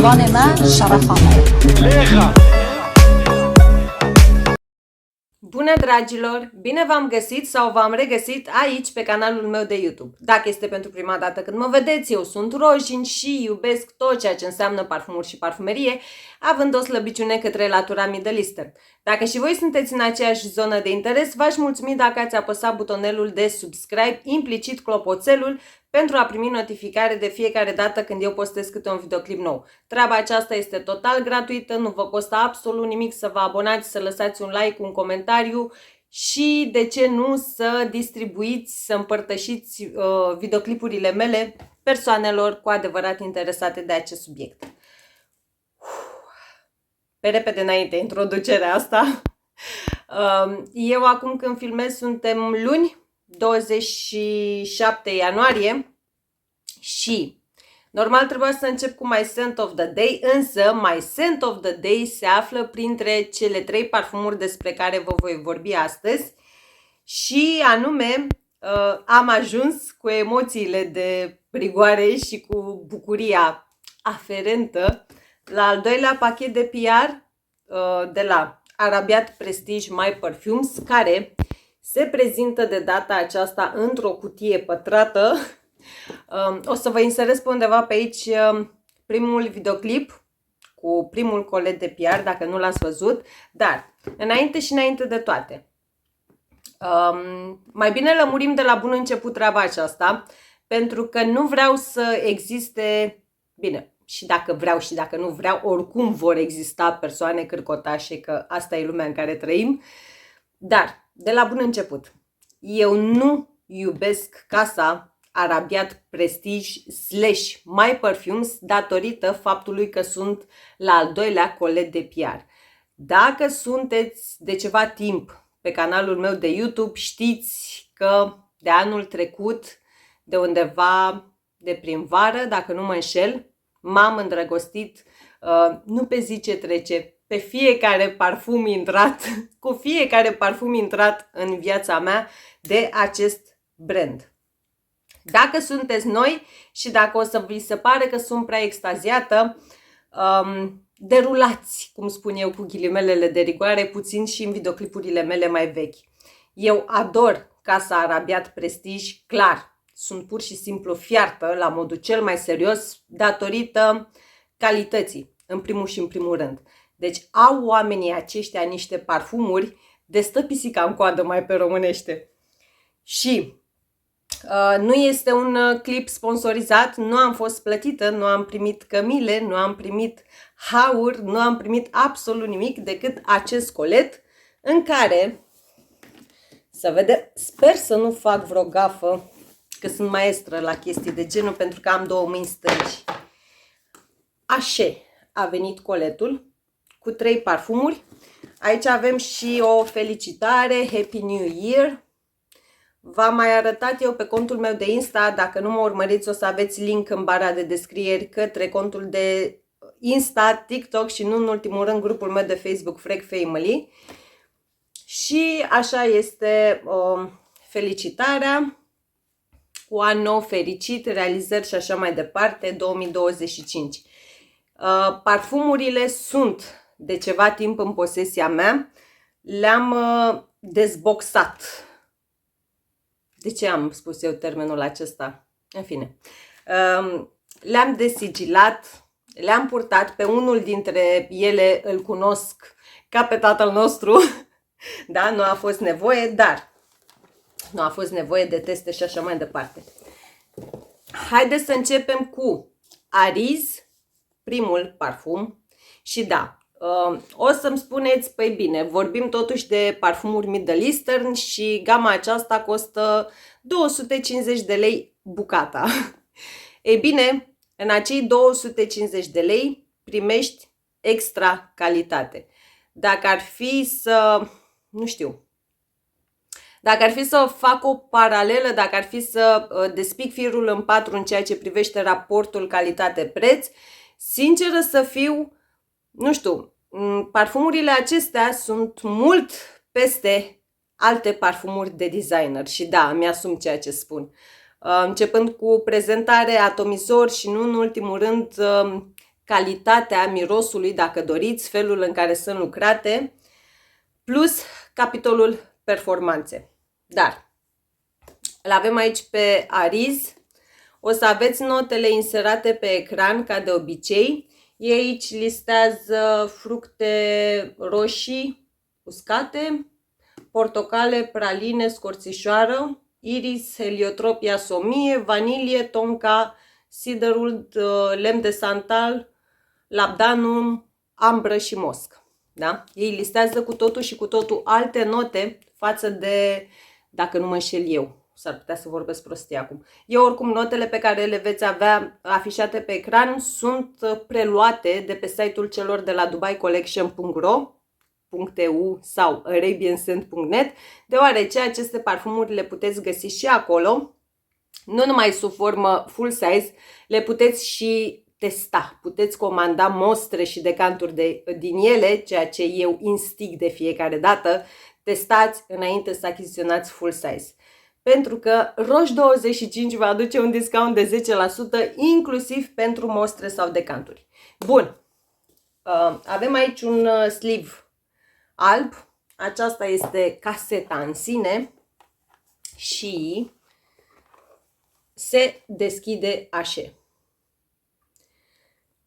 میزبان من شرف آمد. Bună dragilor! Bine v-am găsit sau v-am regăsit aici pe canalul meu de YouTube. Dacă este pentru prima dată când mă vedeți, eu sunt Rojin și iubesc tot ceea ce înseamnă parfumuri și parfumerie, având o slăbiciune către latura Middle Eastern. Dacă și voi sunteți în aceeași zonă de interes, v-aș mulțumi dacă ați apăsat butonelul de subscribe, implicit clopoțelul, pentru a primi notificare de fiecare dată când eu postez câte un videoclip nou. Treaba aceasta este total gratuită, nu vă costă absolut nimic să vă abonați, să lăsați un like, un comentariu și, de ce nu, să distribuiți, să împărtășiți videoclipurile mele persoanelor cu adevărat interesate de acest subiect. Pe repede înainte introducerea asta. Eu acum când filmez suntem luni, 27 ianuarie și normal trebuia să încep cu My Scent of the Day, însă My Scent of the Day se află printre cele 3 parfumuri despre care vă voi vorbi astăzi și anume am ajuns cu emoțiile de rigoare și cu bucuria aferentă la al doilea pachet de PR de la Arabiat Prestige My Perfumes, care se prezintă de data aceasta într-o cutie pătrată. O să vă inserez pe undeva pe aici primul videoclip cu primul colet de PR, dacă nu l-ați văzut. Dar, înainte de toate, mai bine lămurim de la bun început treaba aceasta, pentru că nu vreau să existe, bine, și dacă vreau și dacă nu vreau, oricum vor exista persoane cârcotașe, că asta e lumea în care trăim. Dar, de la bun început, eu nu iubesc casa Arabiat Prestige / My Perfumes datorită faptului că sunt la al doilea colet de PR. Dacă sunteți de ceva timp pe canalul meu de YouTube, știți că de anul trecut, de undeva de prin vară, dacă nu mă înșel, m-am îndrăgostit, nu pe zi ce trece, pe fiecare parfum intrat, cu fiecare parfum intrat în viața mea de acest brand. Dacă sunteți noi și dacă o să vi se pare că sunt prea extaziată, derulați, cum spun eu cu ghilimelele de rigoare, puțin și în videoclipurile mele mai vechi. Eu ador casa Arabiat Prestige, clar, sunt pur și simplu fiartă la modul cel mai serios datorită calității, în primul și în primul rând. Deci au oamenii aceștia niște parfumuri de stă pisica în coadă, mai pe românește. Și nu este un clip sponsorizat, nu am fost plătită, nu am primit cămile, nu am primit hauri, nu am primit absolut nimic decât acest colet în care, să vedem, sper să nu fac vreo gafă, că sunt maestră la chestii de genul pentru că am două mâini stângi. Așa a venit coletul cu 3 parfumuri. Aici avem și o felicitare, Happy New Year. V-am mai arătat eu pe contul meu de Insta, dacă nu mă urmăriți o să aveți link în bara de descrieri către contul de Insta, TikTok și nu în ultimul rând grupul meu de Facebook Frag Family. Și așa este felicitarea, cu an nou fericit, realizări și așa mai departe, 2025. Parfumurile sunt de ceva timp în posesia mea, le-am dezboxat. De ce am spus eu termenul acesta? În fine, le-am desigilat, le-am purtat, pe unul dintre ele îl cunosc ca pe tatăl nostru, da, nu a fost nevoie, dar nu a fost nevoie de teste și așa mai departe. Haideți să începem cu Ariz, primul parfum. Și da, o să-mi spuneți, păi bine, vorbim totuși de parfumuri Middle Eastern și gama aceasta costă 250 de lei bucata. Ei bine, în acei 250 de lei primești extra calitate. Dacă ar fi să, nu știu, dacă ar fi să fac o paralelă, dacă ar fi să despic firul în 4 în ceea ce privește raportul calitate-preț, sinceră să fiu, nu știu, parfumurile acestea sunt mult peste alte parfumuri de designer și da, mi-asum ceea ce spun. Începând cu prezentare, atomizor și nu în ultimul rând calitatea mirosului, dacă doriți, felul în care sunt lucrate, plus capitolul performanțe. Dar îl avem aici pe Ariz. O să aveți notele inserate pe ecran, ca de obicei. Ei aici listează fructe roșii uscate, portocale, praline, scorțișoară, iris, heliotropia somie, vanilie, tonka, cedarwood, lemn de santal, labdanum, ambră și mosc. Da? Ei listează cu totul și cu totul alte note față de, dacă nu mă înșel eu, s-ar putea să vorbesc prostie acum. Eu oricum notele pe care le veți avea afișate pe ecran sunt preluate de pe site-ul celor de la dubaicollection.ro.eu sau arabianscent.net, deoarece aceste parfumuri le puteți găsi și acolo, nu numai sub formă full size, le puteți și testa. Puteți comanda mostre și decanturi din ele, ceea ce eu instig de fiecare dată. Testați înainte să achiziționați full size. Pentru că Roche25 va aduce un discount de 10%, inclusiv pentru mostre sau decanturi. Bun, avem aici un sleeve alb. Aceasta este caseta în sine și se deschide așa.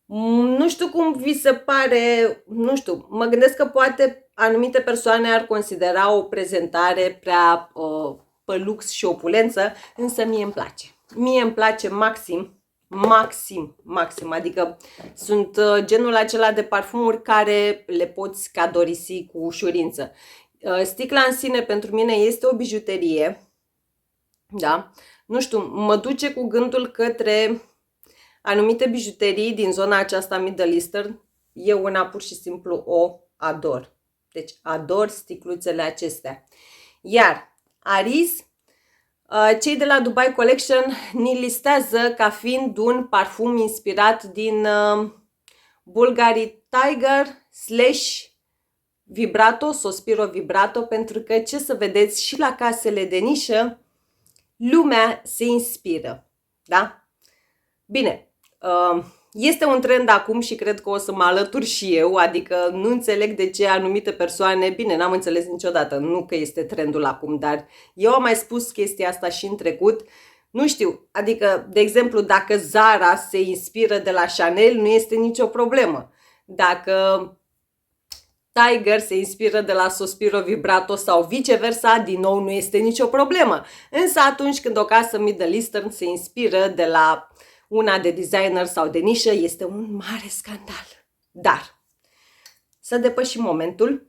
Nu știu cum vi se pare, nu știu, mă gândesc că poate anumite persoane ar considera o prezentare prea pe lux și opulență, însă mie îmi place. Mie îmi place maxim, adică sunt genul acela de parfumuri care le poți cadorisi cu ușurință. Sticla în sine pentru mine este o bijuterie, da? Nu știu, mă duce cu gândul către anumite bijuterii din zona aceasta Middle Eastern. Eu una pur și simplu o ador. Deci ador sticluțele acestea. Iar Ariz, cei de la Dubai Collection ni listează ca fiind un parfum inspirat din Bulgari Tiger / Vibrato, Sospiro Vibrato, pentru că, ce să vedeți, și la casele de nișă lumea se inspiră. Da? Bine, este un trend acum și cred că o să mă alătur și eu, adică nu înțeleg de ce anumite persoane, bine, n-am înțeles niciodată, nu că este trendul acum, dar eu am mai spus chestia asta și în trecut, nu știu, adică, de exemplu, dacă Zara se inspiră de la Chanel, nu este nicio problemă. Dacă Tiger se inspiră de la Sospiro Vibrato sau viceversa, din nou nu este nicio problemă. Însă atunci când o casă Middle Eastern se inspiră de la una de designer sau de nișă, este un mare scandal. Dar să depășim momentul.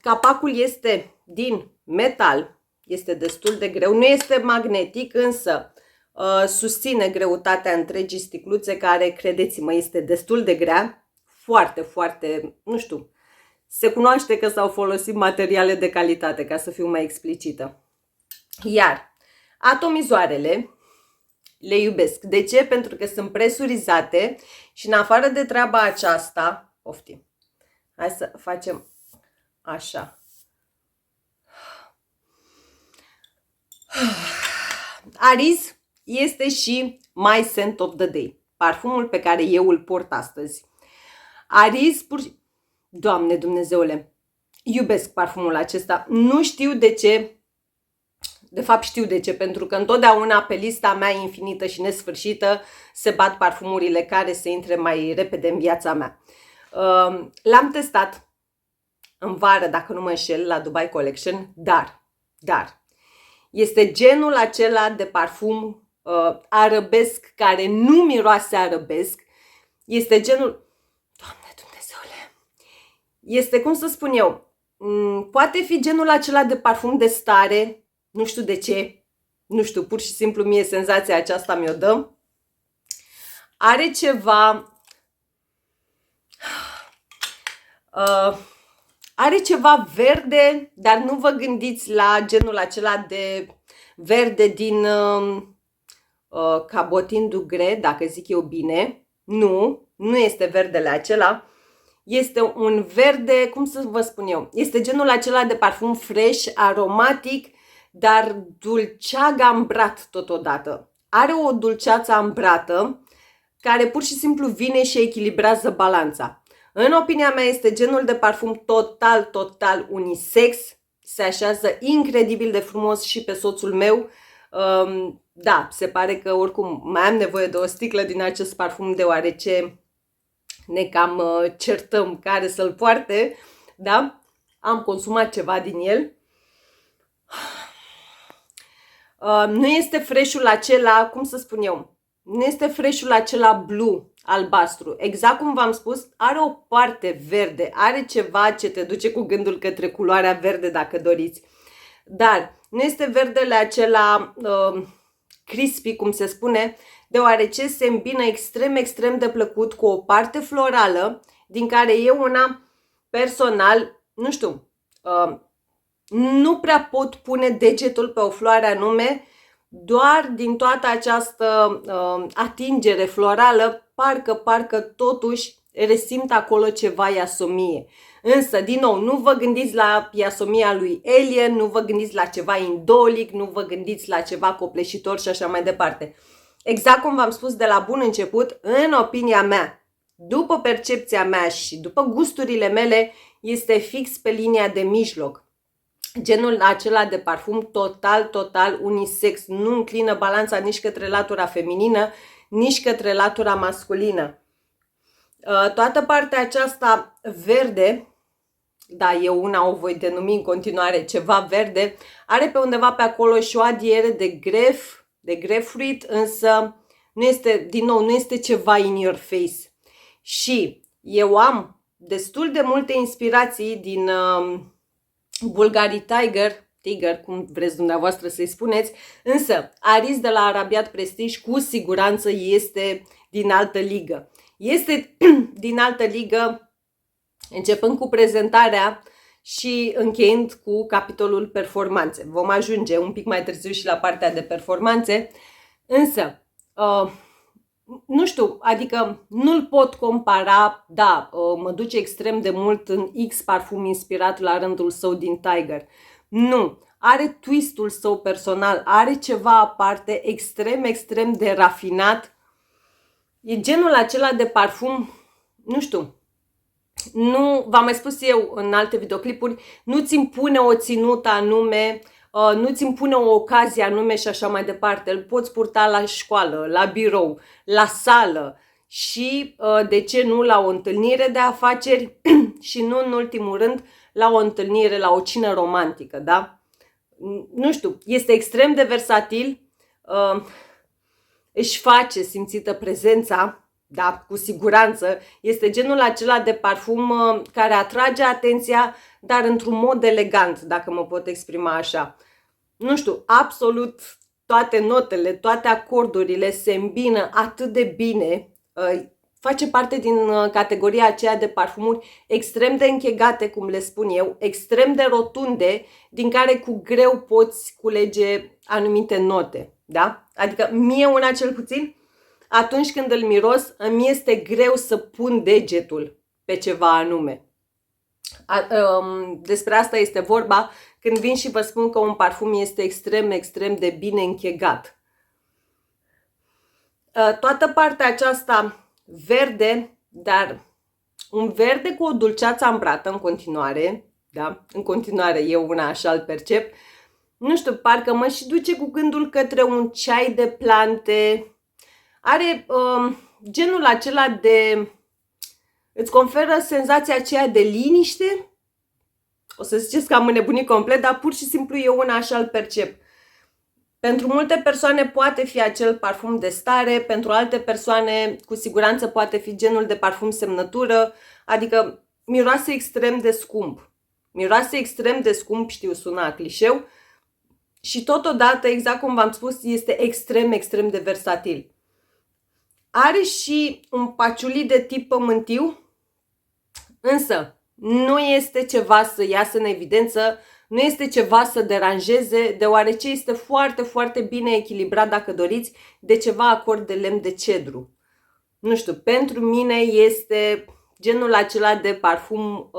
Capacul este din metal, este destul de greu, nu este magnetic, însă susține greutatea întregii sticluțe, care, credeți-mă, este destul de grea, foarte, nu știu, se cunoaște că s-au folosit materiale de calitate, ca să fiu mai explicită. Iar atomizoarele le iubesc. De ce? Pentru că sunt presurizate și în afară de treaba aceasta, poftim, hai să facem așa. Ariz este și My Scent of the Day, parfumul pe care eu îl port astăzi. Ariz, Doamne Dumnezeule, iubesc parfumul acesta. Nu știu de ce. De fapt știu de ce, pentru că întotdeauna pe lista mea infinită și nesfârșită se bat parfumurile care se intre mai repede în viața mea. L-am testat în vară, dacă nu mă înșel, la Dubai Collection, dar este genul acela de parfum arabesc care nu miroase arabesc. Este genul, Doamne Dumnezeule, este, cum să spun eu, poate fi genul acela de parfum de stare. Nu știu de ce, nu știu, pur și simplu mie senzația aceasta mi-o dă. Are ceva verde, dar nu vă gândiți la genul acela de verde din Cabotin du Gre, dacă zic eu bine. Nu este verdele acela. Este un verde, cum să vă spun eu, este genul acela de parfum fresh, aromatic, dar dulceag ambrat totodată. Are o dulceață ambrată care pur și simplu vine și echilibrează balanța. În opinia mea este genul de parfum total unisex, se așează incredibil de frumos și pe soțul meu. Da, se pare că oricum mai am nevoie de o sticlă din acest parfum deoarece ne cam certăm care să-l poarte, da? Am consumat ceva din el. Nu este fresh-ul acela, cum să spun eu, nu este fresh-ul acela blue, albastru. Exact cum v-am spus, are o parte verde, are ceva ce te duce cu gândul către culoarea verde dacă doriți. Dar nu este verdele acela crispy, cum se spune, deoarece se îmbină extrem de plăcut cu o parte florală, din care eu una personal, nu știu, nu prea pot pune degetul pe o floare anume, doar din toată această atingere florală, parcă totuși resimt acolo ceva iasomie. Însă, din nou, nu vă gândiți la iasomia lui Alien, nu vă gândiți la ceva indolic, nu vă gândiți la ceva copleșitor și așa mai departe. Exact cum v-am spus de la bun început, în opinia mea, după percepția mea și după gusturile mele, este fix pe linia de mijloc. Genul acela de parfum total unisex, nu înclină balanța nici către latura feminină, nici către latura masculină. Toată partea aceasta verde, da, eu una o voi denumi în continuare ceva verde, are pe undeva pe acolo și o adiere de grapefruit, însă nu este, din nou, nu este ceva in your face. Și eu am destul de multe inspirații din Bulgari Tiger, cum vreți dumneavoastră să-i spuneți, însă Aris de la Arabiat Prestige cu siguranță este din altă ligă. Este din altă ligă, începând cu prezentarea și încheind cu capitolul performanțe. Vom ajunge un pic mai târziu și la partea de performanțe, însă, nu știu, adică nu-l pot compara, da, mă duce extrem de mult în X parfum inspirat la rândul său din Tiger. Nu, are twistul său personal, are ceva aparte, extrem de rafinat. E genul acela de parfum, nu știu, nu, v-am mai spus eu în alte videoclipuri, nu-ți impune o ținută anume, nu-ți impune o ocazie anume și așa mai departe. Îl poți purta la școală, la birou, la sală și, de ce nu, la o întâlnire de afaceri și nu în ultimul rând, la o întâlnire, la o cină romantică, da? Nu știu, este extrem de versatil, își face simțită prezența, da, cu siguranță. Este genul acela de parfum care atrage atenția, dar într-un mod elegant, dacă mă pot exprima așa. Nu știu, absolut toate notele, toate acordurile se îmbină atât de bine. Face parte din categoria aceea de parfumuri extrem de închegate, cum le spun eu, extrem de rotunde, din care cu greu poți culege anumite note, da? Adică mie una cel puțin, atunci când îl miros, îmi este greu să pun degetul pe ceva anume. Despre asta este vorba când vin și vă spun că un parfum este extrem de bine închegat. Toată partea aceasta verde, dar un verde cu o dulceață ambrată în continuare, da? În continuare eu una așa îl percep. Nu știu, parcă mă și duce cu gândul către un ceai de plante. Are genul acela de... îți conferă senzația aceea de liniște. O să ziceți că am înnebunit complet, dar pur și simplu eu una așa îl percep. Pentru multe persoane poate fi acel parfum de stare, pentru alte persoane cu siguranță poate fi genul de parfum semnătură, adică miroase extrem de scump. Miroase extrem de scump, știu, sună clișeu, și totodată, exact cum v-am spus, este extrem de versatil. Are și un paciuli de tip pământiu, însă nu este ceva să iasă în evidență, nu este ceva să deranjeze, deoarece este foarte bine echilibrat, dacă doriți, de ceva acord de lemn de cedru. Nu știu, pentru mine este genul acela de parfum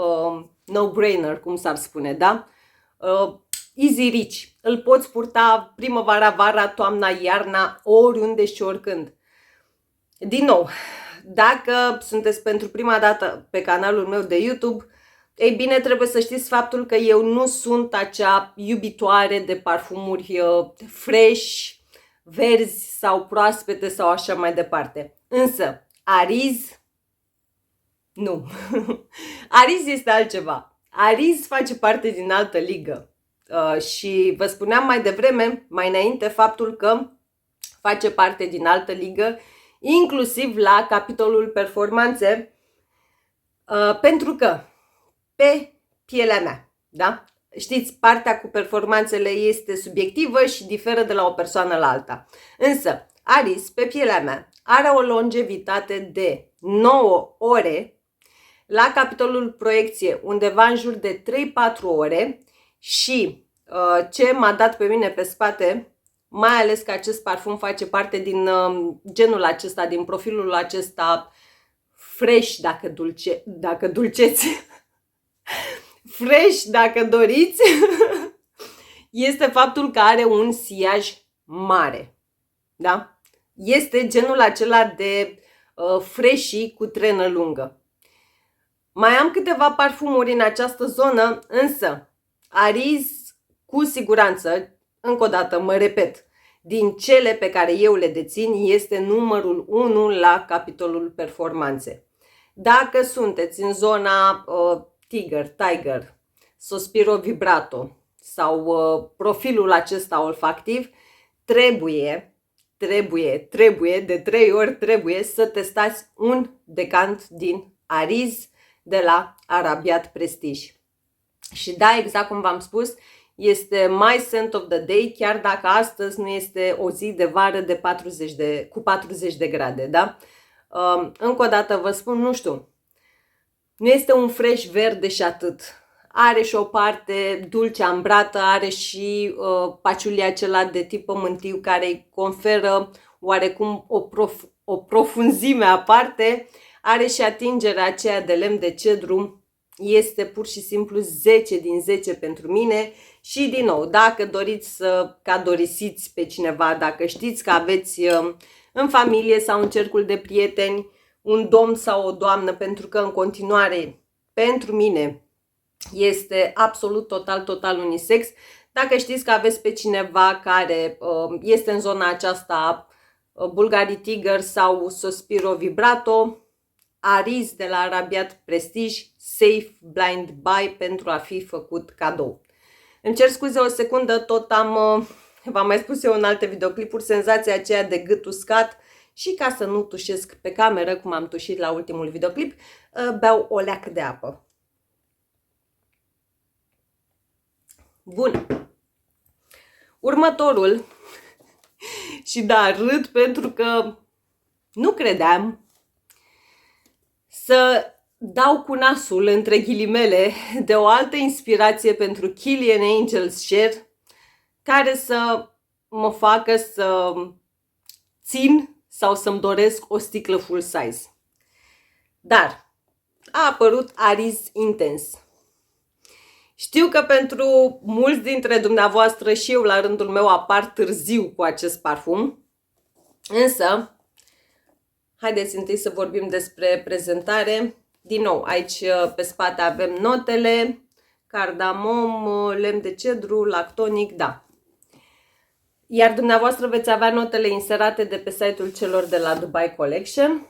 no-brainer, cum s-ar spune, da? Easy rich. Îl poți purta primăvara, vara, toamna, iarna, oriunde și oricând. Din nou, dacă sunteți pentru prima dată pe canalul meu de YouTube, ei bine, trebuie să știți faptul că eu nu sunt acea iubitoare de parfumuri fresh, verzi sau proaspete sau așa mai departe. Însă, Ariz, nu. Ariz este altceva. Ariz face parte din altă ligă. Și vă spuneam mai devreme, mai înainte, faptul că face parte din altă ligă, inclusiv la capitolul performanțe, pentru că pe pielea mea, da? Știți, partea cu performanțele este subiectivă și diferă de la o persoană la alta. Însă, Ariz, pe pielea mea, are o longevitate de 9 ore, la capitolul proiecție undeva în jur de 3-4 ore și ce m-a dat pe mine pe spate, mai ales că acest parfum face parte din genul acesta, din profilul acesta fresh, dacă dulceți, fresh dacă doriți, este faptul că are un siaj mare, da? Este genul acela de freshi cu trenă lungă. Mai am câteva parfumuri în această zonă, însă Ariz, cu siguranță, încă o dată mă repet, din cele pe care eu le dețin, este numărul 1 la capitolul performanțe. Dacă sunteți în zona Tiger, Sospiro Vibrato sau profilul acesta olfactiv, trebuie, de 3 ori trebuie să testați un decant din Ariz de la Arabiat Prestige. Și da, exact cum v-am spus, este my scent of the day, chiar dacă astăzi nu este o zi de vară cu 40 de grade, da? Încă o dată vă spun, nu știu, nu este un fresh verde și atât. Are și o parte dulce ambrată, are și paciulii acela de tip pământiu care îi conferă oarecum o profunzime aparte. Are și atingerea aceea de lemn de cedru. Este pur și simplu 10 din 10 pentru mine. Și din nou, dacă doriți să cadorisiți pe cineva, dacă știți că aveți în familie sau în cercul de prieteni un domn sau o doamnă, pentru că în continuare, pentru mine, este absolut total unisex. Dacă știți că aveți pe cineva care este în zona aceasta Bulgari Tiger sau Sospiro Vibrato, Ariz de la Arabiat Prestige, Safe Blind Buy pentru a fi făcut cadou. Îmi cer scuze o secundă, v-am mai spus eu în alte videoclipuri, senzația aceea de gât uscat și ca să nu tușesc pe cameră, cum am tușit la ultimul videoclip, beau o leacă de apă. Bun. Următorul, și da, râd pentru că nu credeam să dau cu nasul, între ghilimele, de o altă inspirație pentru Kilian Angels Share, care să mă facă să țin sau să-mi doresc o sticlă full size. Dar a apărut Ariz Intense. Știu că pentru mulți dintre dumneavoastră și eu la rândul meu apar târziu cu acest parfum, însă haideți întâi să vorbim despre prezentare. Din nou, aici pe spate avem notele, cardamom, lemn de cedru, lactonic, da. Iar dumneavoastră veți avea notele inserate de pe site-ul celor de la Dubai Collection.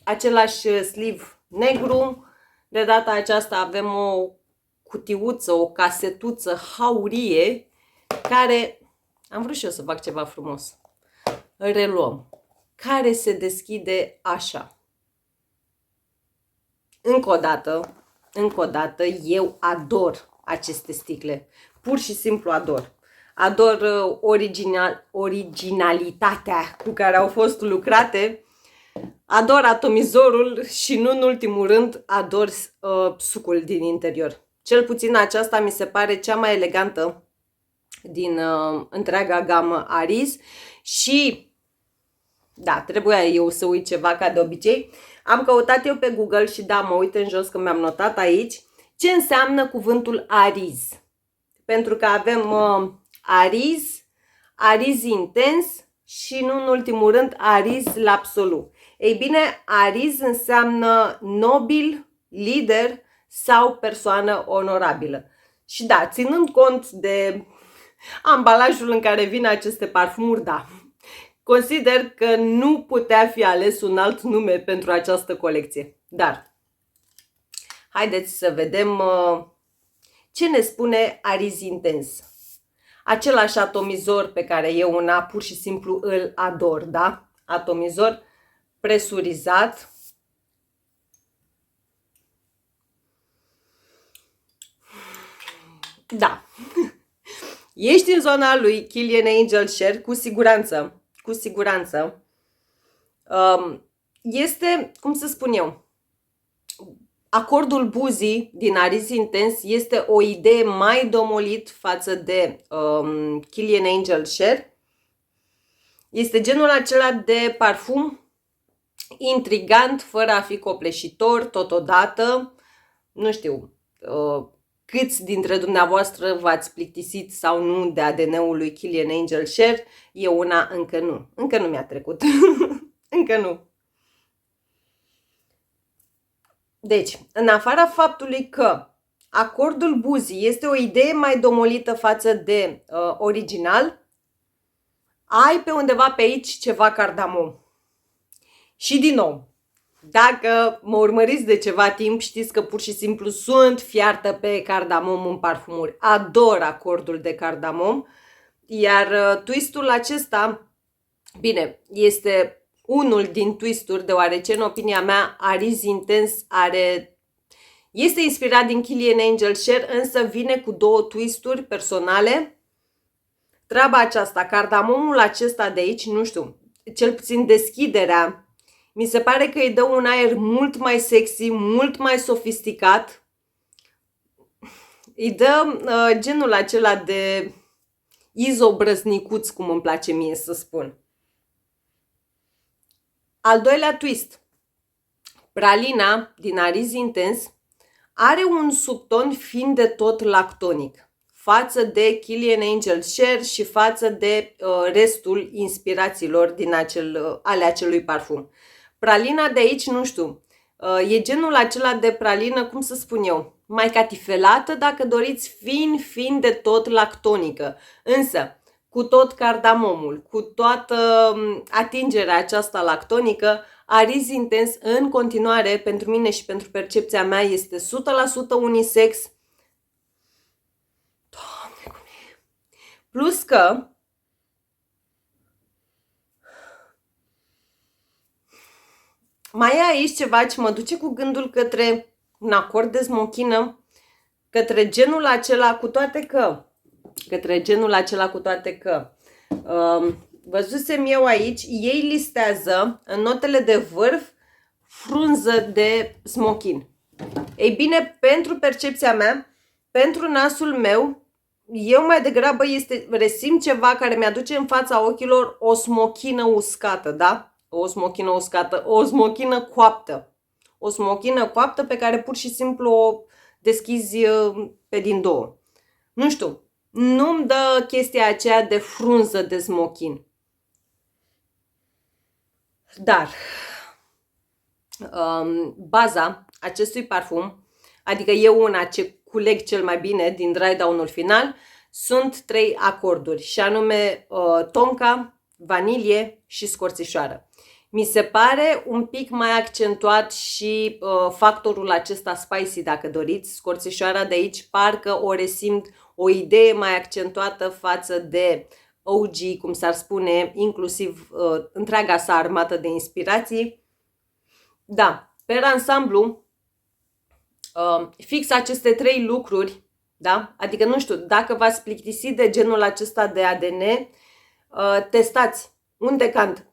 Același sleeve negru. De data aceasta avem o cutiuță, o casetuță haurie, care, am vrut și eu să fac ceva frumos. Îl reluăm. Care se deschide așa. Încă o dată, eu ador aceste sticle. Pur și simplu ador. Ador originalitatea cu care au fost lucrate. Ador atomizorul și nu în ultimul rând ador sucul din interior. Cel puțin aceasta mi se pare cea mai elegantă din întreaga gamă Ariz. Și da, trebuia eu să uit ceva ca de obicei. Am căutat eu pe Google și da, mă uit în jos că mi-am notat aici ce înseamnă cuvântul Ariz. Pentru că avem Ariz, Ariz Intens și nu în ultimul rând Ariz l'Absolu. Ei bine, ariz înseamnă nobil, lider sau persoană onorabilă. Și da, ținând cont de ambalajul în care vin aceste parfumuri, da, consider că nu putea fi ales un alt nume pentru această colecție. Dar haideți să vedem ce ne spune Ariz Intens. Același atomizor pe care eu una pur și simplu îl ador, da? Atomizor presurizat. Da. Ești în zona lui Kilian Angel Share, cu siguranță. Cu siguranță. Este, cum să spun eu, acordul buzii din Ariz Intens este o idee mai domolit față de Kilian Angel Share. Este genul acela de parfum intrigant, fără a fi copleșitor, totodată. Nu știu câți dintre dumneavoastră v-ați plictisit sau nu de ADN-ul lui Kilian Angel Share. Eu una încă nu. Încă nu mi-a trecut. Încă nu. Deci, în afara faptului că acordul buzii este o idee mai domolită față de original, ai pe undeva pe aici ceva cardamom. Și din nou, dacă mă urmăriți de ceva timp, știți că pur și simplu sunt fiartă pe cardamom în parfumuri. Ador acordul de cardamom, iar twistul acesta, bine, este unul din twisturi, deoarece, în opinia mea, Ariz Intens este inspirat din Kilian Angel Share, însă vine cu două twisturi personale. Treaba aceasta, cardamomul acesta de aici, nu știu, cel puțin deschiderea, mi se pare că îi dă un aer mult mai sexy, mult mai sofisticat. Îi dă genul acela de izobrăznicuț, cum îmi place mie să spun. Al doilea twist. Pralina din Ariz Intens are un subton fin de tot lactonic față de Kilian Angel Share și față de restul inspirațiilor din ale acelui parfum. Pralina de aici, nu știu, e genul acela de pralină, cum să spun eu, mai catifelată, dacă doriți, fin de tot lactonică. Însă, cu tot cardamomul, cu toată atingerea aceasta lactonică, Ariz Intens în continuare, pentru mine și pentru percepția mea, este 100% unisex. Doamne, cum e! Plus că mai e aici ceva ce mă duce cu gândul către un acord de smochină, către genul acela, cu toate că văzusem eu aici, ei listează în notele de vârf frunză de smochin. Ei bine, pentru percepția mea, pentru nasul meu, eu mai degrabă resimt ceva care mi-aduce în fața ochilor o smochină uscată, da? O smochină uscată, o smochină coaptă. O smochină coaptă pe care pur și simplu o deschizi pe din două. Nu știu, nu-mi dă chestia aceea de frunză de smochin. Dar baza acestui parfum, adică eu una ce culeg cel mai bine din dry down-ul final, sunt 3 acorduri, și anume tonka, vanilie și scorțișoară. Mi se pare un pic mai accentuat și factorul acesta spicy, dacă doriți. Scorțișoara de aici parcă o resimt o idee mai accentuată față de OG, cum s-ar spune, inclusiv întreaga sa armată de inspirații. Da, pe ansamblu, fix aceste 3 lucruri, da? Adică nu știu, dacă v-ați plictisit de genul acesta de ADN, testați un decant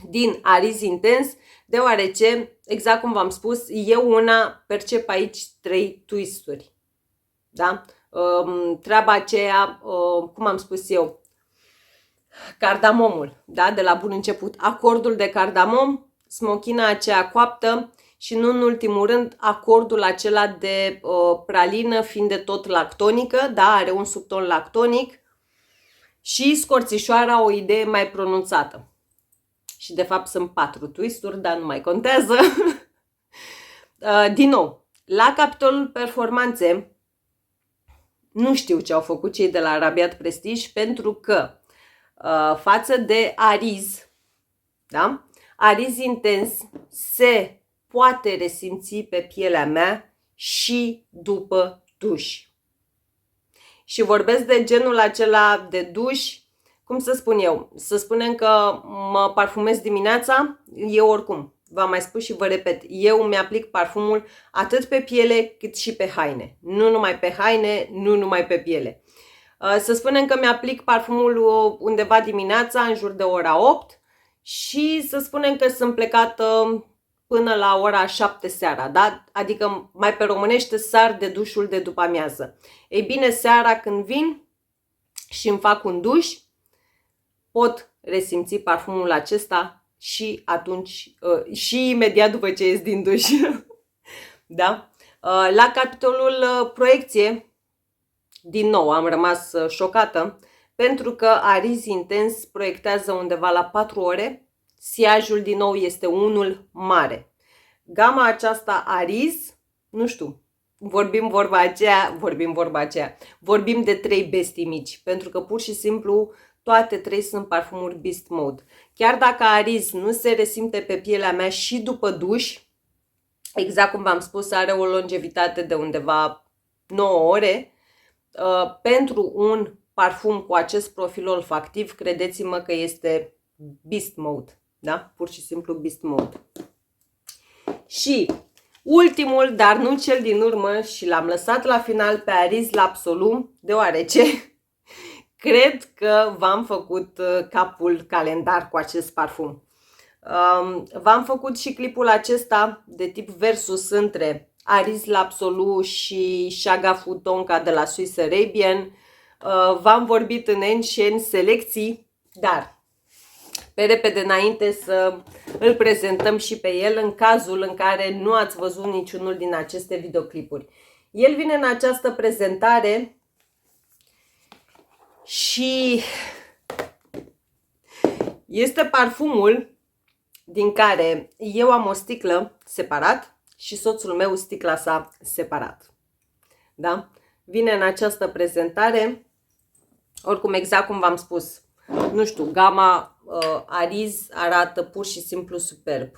din Ariz Intens, deoarece, exact cum v-am spus, eu una percep aici 3 twisturi. Da? Treaba aceea, cum am spus eu, cardamomul, da? De la bun început, acordul de cardamom, smochina aceea coaptă și, nu în ultimul rând, acordul acela de pralină, fiind de tot lactonică, da? Are un subton lactonic, și scorțișoara, o idee mai pronunțată. și de fapt sunt 4 twisturi, dar nu mai contează. Din nou, la capitolul performanțe, nu știu ce au făcut cei de la Rabiat Prestige, pentru că față de Ariz, da? Ariz Intens se poate resimți pe pielea mea și după duș. Și vorbesc de genul acela de duș, cum să spun eu, să spunem că mă parfumez dimineața, eu oricum, v-am mai spus și vă repet, eu mi-aplic parfumul atât pe piele cât și pe haine. Nu numai pe haine, nu numai pe piele. Să spunem că mi-aplic parfumul undeva dimineața, în jur de ora 8 și să spunem că sunt plecată până la ora 7 seara, da? Adică mai pe românește sar de dușul de după amiază. Ei bine, seara când vin și îmi fac un duș, pot resimți parfumul acesta și atunci, și imediat după ce ies din duș. Da? La capitolul proiecție, din nou am rămas șocată, pentru că Ariz Intens proiectează undeva la 4 ore, siajul din nou este unul mare. Gama aceasta Ariz, nu știu, vorbim de 3 bestii mici, pentru că pur și simplu toate 3 sunt parfumuri Beast Mode. Chiar dacă Ariz nu se resimte pe pielea mea și după duș, exact cum v-am spus, are o longevitate de undeva 9 ore, pentru un parfum cu acest profil olfactiv, credeți-mă că este Beast Mode, da? Pur și simplu Beast Mode. Și ultimul, dar nu cel din urmă, și l-am lăsat la final pe Ariz L'Absolu, deoarece cred că v-am făcut capul calendar cu acest parfum. V-am făcut și clipul acesta de tip versus între Ariz L'Absolu și Shagafu Tonka de la Swiss Arabian. V-am vorbit în N selecții, dar pe repede înainte să îl prezentăm și pe el în cazul în care nu ați văzut niciunul din aceste videoclipuri. El vine în această prezentare și este parfumul din care eu am o sticlă separat și soțul meu sticla sa separat. Da? Vine în această prezentare, oricum exact cum v-am spus, nu știu, gama Ariz arată pur și simplu superb.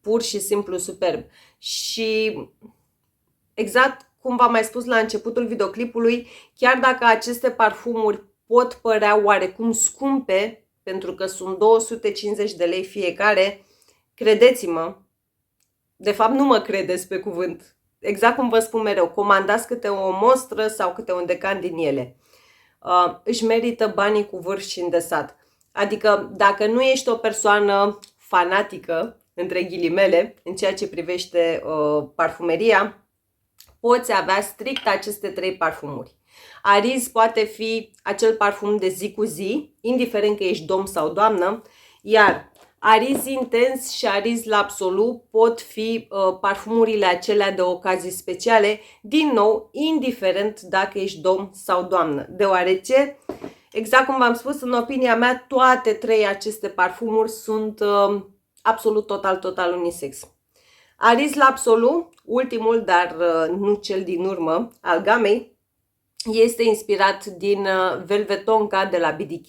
Pur și simplu superb. Și exact cum v-am mai spus la începutul videoclipului, chiar dacă aceste parfumuri pot părea oarecum scumpe, pentru că sunt 250 de lei fiecare, credeți-mă, de fapt nu mă credeți pe cuvânt, exact cum vă spun mereu, comandați câte o mostră sau câte un decan din ele. Își merită banii cu vârf și îndesat. Adică dacă nu ești o persoană fanatică, între ghilimele, în ceea ce privește parfumeria, poți avea strict aceste 3 parfumuri. Ariz poate fi acel parfum de zi cu zi, indiferent că ești domn sau doamnă, iar Ariz Intens și Ariz L'Absolu pot fi parfumurile acelea de ocazii speciale, din nou, indiferent dacă ești domn sau doamnă, deoarece, exact cum v-am spus, în opinia mea, toate 3 aceste parfumuri sunt absolut total unisex. Ariz L'Absolu, ultimul, dar nu cel din urmă, al gamei, este inspirat din Velvet Tonka de la BDK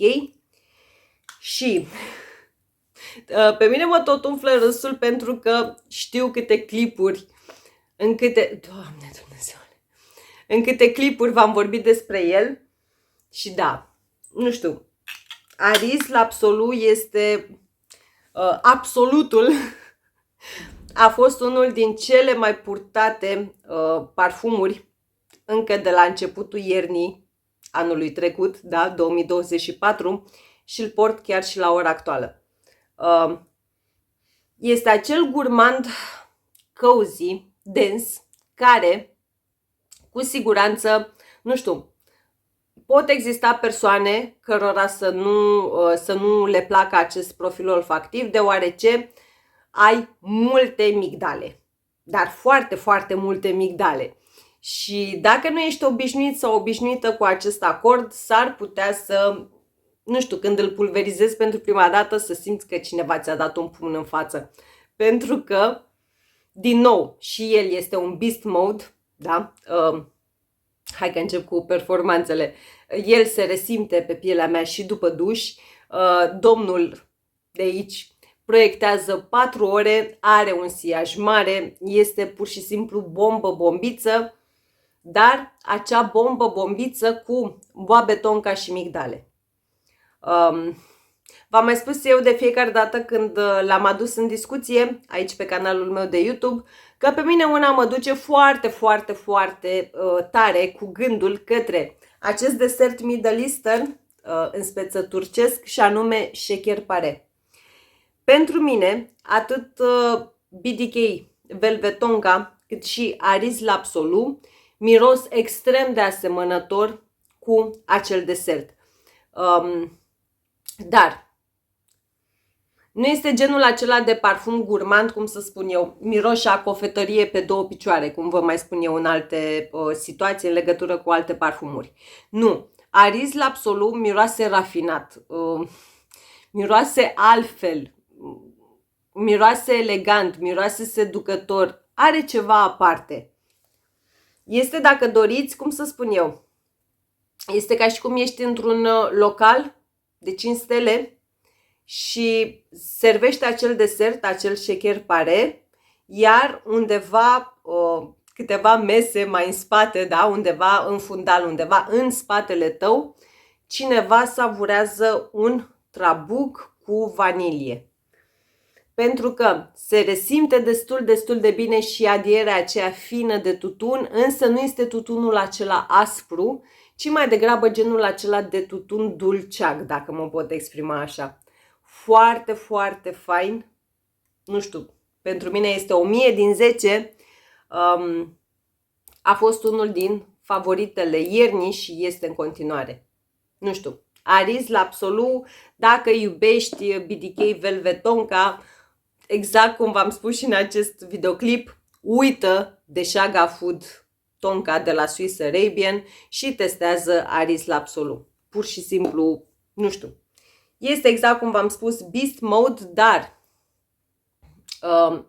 și pe mine mă tot umflă râsul pentru că știu câte clipuri, în câte clipuri v-am vorbit despre el și da, nu știu, Ariz L'Absolu este absolutul. A fost unul din cele mai purtate parfumuri încă de la începutul iernii anului trecut, da, 2024, și îl port chiar și la ora actuală. Este acel gurmand cozy, dens, care cu siguranță, nu știu, pot exista persoane cărora să nu le placă acest profil olfactiv, deoarece ai multe migdale, dar foarte multe migdale. Și dacă nu ești obișnuit sau obișnuită cu acest acord, s-ar putea să nu știu, când îl pulverizezi pentru prima dată să simți că cineva ți-a dat un pumn în față. Pentru că, din nou, și el este un beast mode, da? Hai că încep cu performanțele. El se resimte pe pielea mea și după duș. Domnul de aici proiectează 4 ore, are un siaj mare, este pur și simplu bombă-bombiță, dar acea bombă-bombiță cu boabe tonca și migdale. V-am mai spus eu de fiecare dată când l-am adus în discuție aici pe canalul meu de YouTube că pe mine una mă duce foarte, foarte, foarte tare cu gândul către acest desert Middle Eastern în speță turcesc și anume Sheker Pare. Pentru mine, atât BDK Velvet Tonka cât și Aris L'Absolu miros extrem de asemănător cu acel desert. Dar nu este genul acela de parfum gurmand, cum să spun eu, miroșa cofetărie pe 2 picioare, cum vă mai spun eu în alte situații în legătură cu alte parfumuri. Nu, Aris L'Absolu miroase rafinat, miroase altfel, miroase elegant, miroase seducător, are ceva aparte. Este, dacă doriți, cum să spun eu, este ca și cum ești într-un local de 5 stele și servește acel desert, acel Sheker Pare, iar undeva, câteva mese mai în spate, da, undeva în fundal, undeva în spatele tău, cineva savurează un trabuc cu vanilie. Pentru că se resimte destul de bine și adierea aceea fină de tutun, însă nu este tutunul acela aspru, ci mai degrabă genul acela de tutun dulceag, dacă mă pot exprima așa. Foarte, foarte fain. Nu știu, pentru mine este 1000 din 10. A fost unul din favoritele iernii și este în continuare. Nu știu, Aris L'Absolu, dacă iubești BDK Velvet Tonka, exact cum v-am spus și în acest videoclip, uită de Shaga Food Tonka de la Swiss Arabian și testează Aris L'Absolu. Pur și simplu, nu știu. Este exact cum v-am spus, beast mode, dar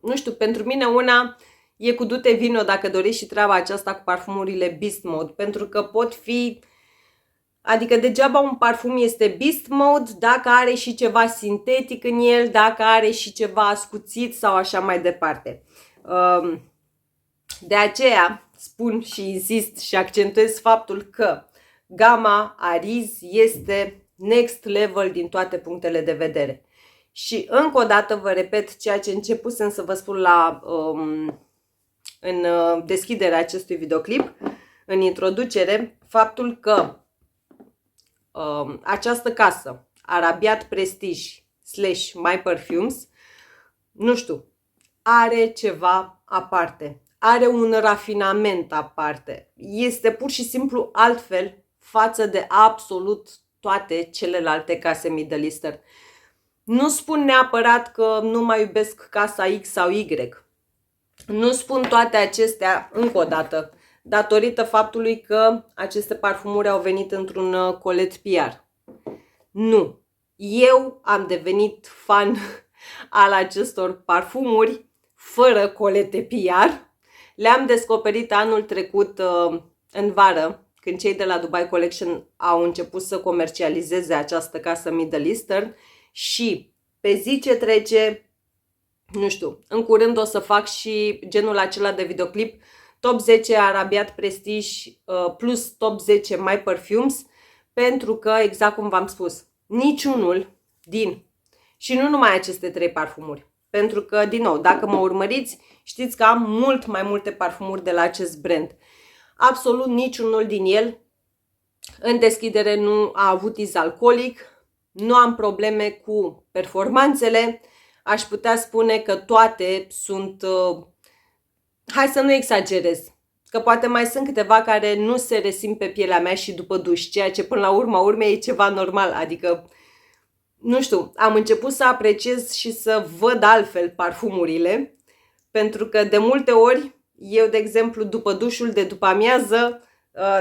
nu știu, pentru mine una e cu dute vino dacă doriți și treaba aceasta cu parfumurile beast mode, pentru că pot fi, adică degeaba un parfum este beast mode dacă are și ceva sintetic în el, dacă are și ceva ascuțit sau așa mai departe. De aceea spun și insist și accentuez faptul că gama Aris este next level din toate punctele de vedere. Și încă o dată vă repet ceea ce începusem să vă spun în deschiderea acestui videoclip, în introducere, faptul că această casă, Arabiat Prestige / My Perfumes, nu știu, are ceva aparte, are un rafinament aparte, este pur și simplu altfel față de absolut toate celelalte case Middle Eastern. Nu spun neapărat că nu mai iubesc casa X sau Y. Nu spun toate acestea încă o dată, datorită faptului că aceste parfumuri au venit într-un colet PR. Nu. Eu am devenit fan al acestor parfumuri fără colete PR. Le-am descoperit anul trecut în vară, când cei de la Dubai Collection au început să comercializeze această casă Middle Eastern și pe zi ce trece, nu știu, în curând o să fac și genul acela de videoclip, top 10 Arabiat Prestige plus top 10 My Perfumes, pentru că, exact cum v-am spus, niciunul din, și nu numai aceste 3 parfumuri, pentru că, din nou, dacă mă urmăriți, știți că am mult mai multe parfumuri de la acest brand. Absolut niciunul din el în deschidere nu a avut iz alcoolic, nu am probleme cu performanțele, aș putea spune că toate sunt, hai să nu exagerez, că poate mai sunt câteva care nu se resimt pe pielea mea și după duș, ceea ce până la urma urmei e ceva normal, adică, nu știu, am început să apreciez și să văd altfel parfumurile, pentru că de multe ori, eu, de exemplu, după dușul de după amiază,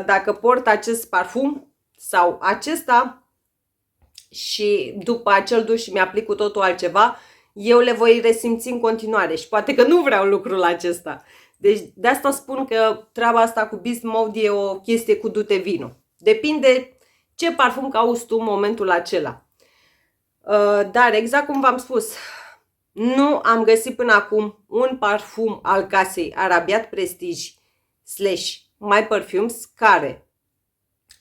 dacă port acest parfum sau acesta, și după acel duș mi-aplic cu totul altceva, eu le voi resimți în continuare și poate că nu vreau lucrul acesta. Deci de asta spun că treaba asta cu Beast Mode e o chestie cu du-te vino. Depinde ce parfum cauți tu în momentul acela. Dar exact cum v-am spus, nu am găsit până acum un parfum al casei Arabiat Prestige / My Perfumes care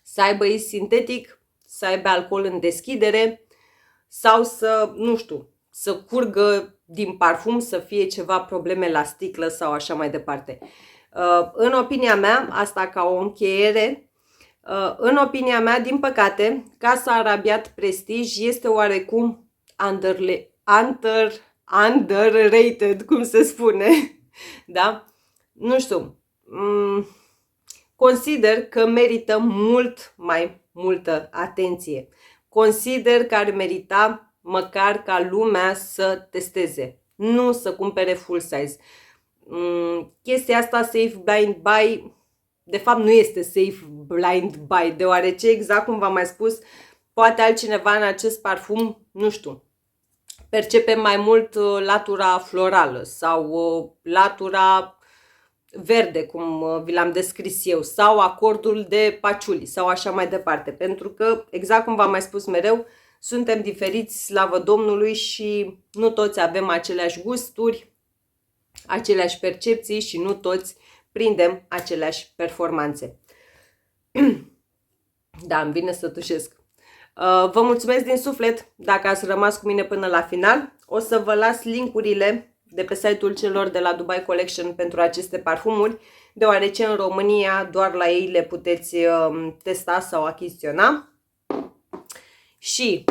să aibă is sintetic, să aibă alcool în deschidere sau să, nu știu, să curgă din parfum, să fie ceva probleme la sticlă sau așa mai departe. În opinia mea, asta ca o încheiere, în opinia mea, din păcate, Casa Arabiat Prestige este oarecum underrated, cum se spune, da? Nu știu, consider că merită mult mai multă atenție. Consider că ar merita măcar ca lumea să testeze, nu să cumpere full size. Chestia asta Safe Blind Buy, de fapt nu este Safe Blind Buy, deoarece, exact cum v-am mai spus, poate altcineva în acest parfum, nu știu, percepe mai mult latura florală sau latura verde, cum vi l-am descris eu, sau acordul de paciuli sau așa mai departe. Pentru că, exact cum v-am mai spus mereu, suntem diferiți, slavă Domnului, și nu toți avem aceleași gusturi, aceleași percepții și nu toți prindem aceleași performanțe. Da, îmi vine să tușesc. Vă mulțumesc din suflet dacă ați rămas cu mine până la final. O să vă las linkurile de pe site-ul celor de la Dubai Collection pentru aceste parfumuri, deoarece în România doar la ei le puteți testa sau achiziționa. Și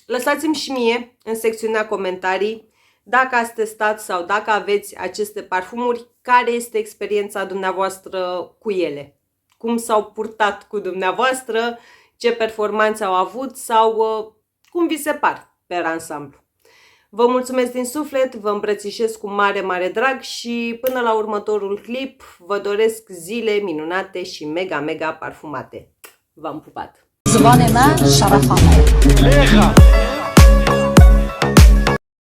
lăsați-mi și mie în secțiunea comentarii dacă ați testat sau dacă aveți aceste parfumuri, care este experiența dumneavoastră cu ele, cum s-au purtat cu dumneavoastră, ce performanțe au avut sau cum vi se par pe ansamblu. Vă mulțumesc din suflet, vă îmbrățișez cu mare, mare drag și până la următorul clip vă doresc zile minunate și mega, mega parfumate. V-am pupat! زبان من شرف آمد.